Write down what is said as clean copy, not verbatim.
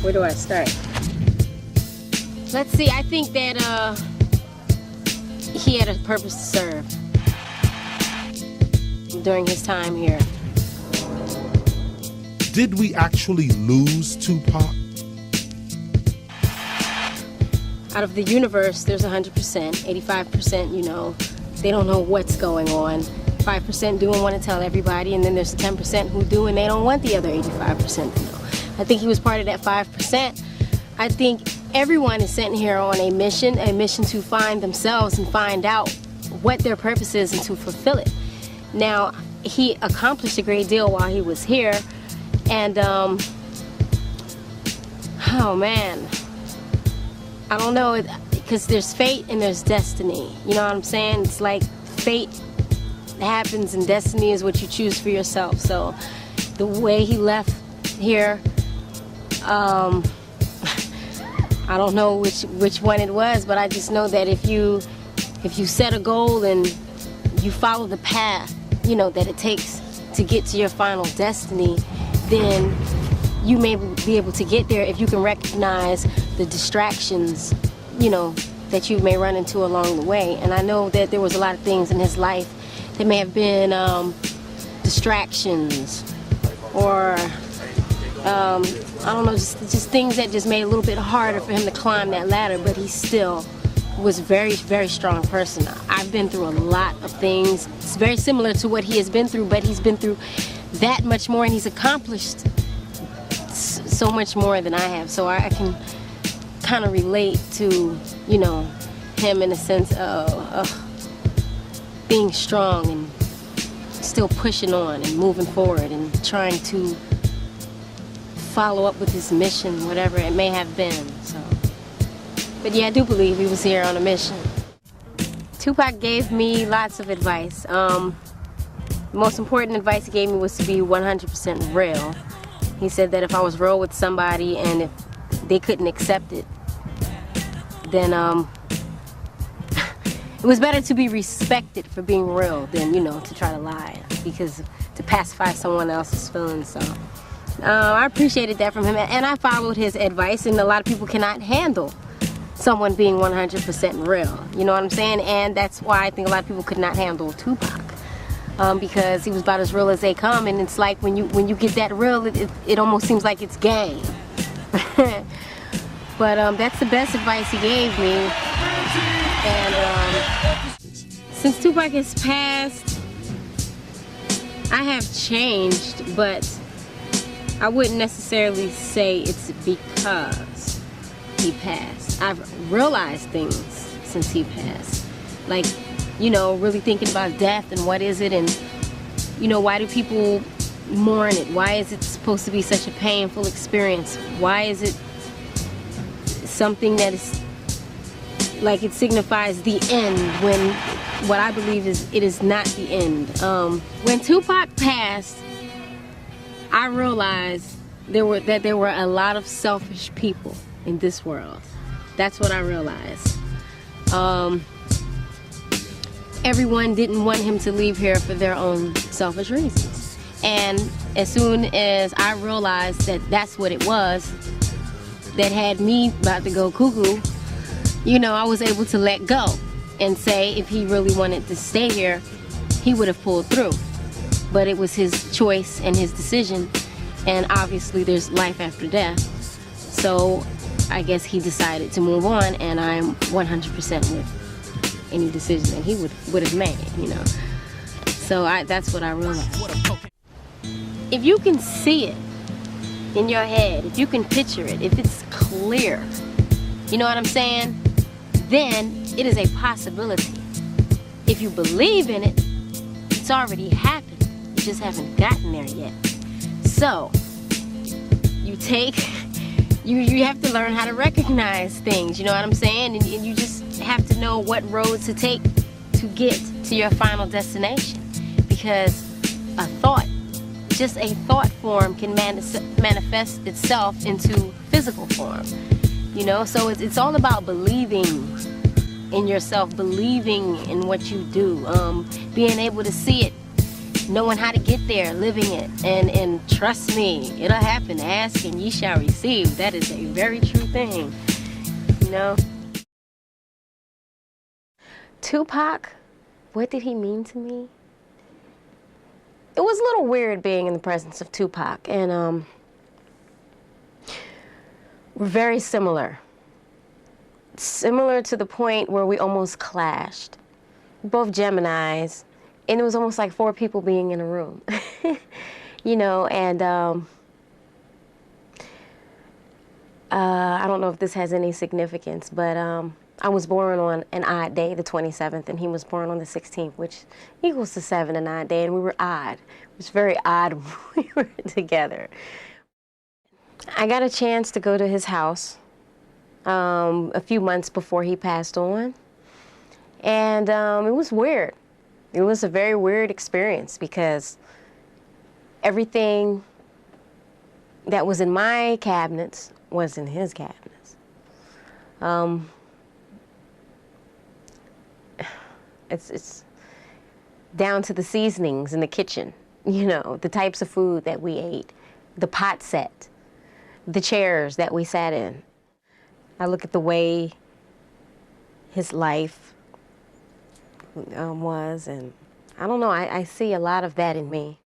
Where do I start? Let's see, I think that he had a purpose to serve during his time here. Did we actually lose Tupac? Out of the universe, there's 100%, 85%, you know, they don't know what's going on. 5% do and want to tell everybody, and then there's 10% who do and they don't want the other 85% to know. I think he was part of that 5%. I think everyone is sent here on a mission to find themselves and find out what their purpose is and to fulfill it. Now, he accomplished a great deal while he was here, and oh man, I don't know, because there's fate and there's destiny. You know what I'm saying? It's like fate happens and destiny is what you choose for yourself. So the way he left here, I don't know which one it was, but I just know that if you set a goal and you follow the path, you know, that it takes to get to your final destiny, then you may be able to get there if you can recognize the distractions, you know, that you may run into along the way. And I know that there was a lot of things in his life that may have been distractions, or I don't know, just things that just made it a little bit harder for him to climb that ladder, but he still was a very, very strong person. I've been through a lot of things. It's very similar to what he has been through, but he's been through that much more, and he's accomplished so much more than I have. So I can kind of relate to, you know, him in a sense of being strong and still pushing on and moving forward and trying to follow up with his mission, whatever it may have been. So, but yeah, I do believe he was here on a mission. Tupac gave me lots of advice. The most important advice he gave me was to be 100% real. He said that if I was real with somebody and if they couldn't accept it, then it was better to be respected for being real than, you know, to try to lie, because to pacify someone else's feelings. So I appreciated that from him, and I followed his advice, and a lot of people cannot handle someone being 100% real. You know what I'm saying? And that's why I think a lot of people could not handle Tupac. Because he was about as real as they come, and it's like when you get that real, it almost seems like it's game. But that's the best advice he gave me. And since Tupac has passed, I have changed, but I wouldn't necessarily say it's because he passed. I've realized things since he passed, like, you know, really thinking about death and what is it, and, you know, why do people mourn it? Why is it supposed to be such a painful experience? Why is it something that is like it signifies the end, when what I believe is it is not the end? When Tupac passed, I realized there were a lot of selfish people in this world. That's what I realized. Everyone didn't want him to leave here for their own selfish reasons. And as soon as I realized that that's what it was that had me about to go cuckoo, you know, I was able to let go and say if he really wanted to stay here, he would have pulled through. But it was his choice and his decision, and obviously there's life after death. So I guess he decided to move on, and I'm 100% with any decision that he would have made, you know. So that's what I realized. If you can see it in your head, if you can picture it, if it's clear, you know what I'm saying, then it is a possibility. If you believe in it, it's already happened. You just haven't gotten there yet. So you have to learn how to recognize things, you know what I'm saying? And you just have to know what roads to take to get to your final destination. Because a thought, just a thought form, can manifest itself into physical form. You know, so it's all about believing in yourself, believing in what you do, being able to see it knowing how to get there, living it. And trust me, it'll happen. Ask and ye shall receive. That is a very true thing, you know? Tupac, what did he mean to me? It was a little weird being in the presence of Tupac, and we're very similar. Similar to the point where we almost clashed. Both Geminis, and it was almost like 4 people being in a room. You know, and I don't know if this has any significance, but I was born on an odd day, the 27th, and he was born on the 16th, which equals to 7, an odd day, and we were odd. It was very odd when we were together. I got a chance to go to his house a few months before he passed on, and it was weird. It was a very weird experience because everything that was in my cabinets was in his cabinets. It's down to the seasonings in the kitchen, you know, the types of food that we ate, the pot set, the chairs that we sat in. I look at the way his life was, and I don't know, I see a lot of that in me.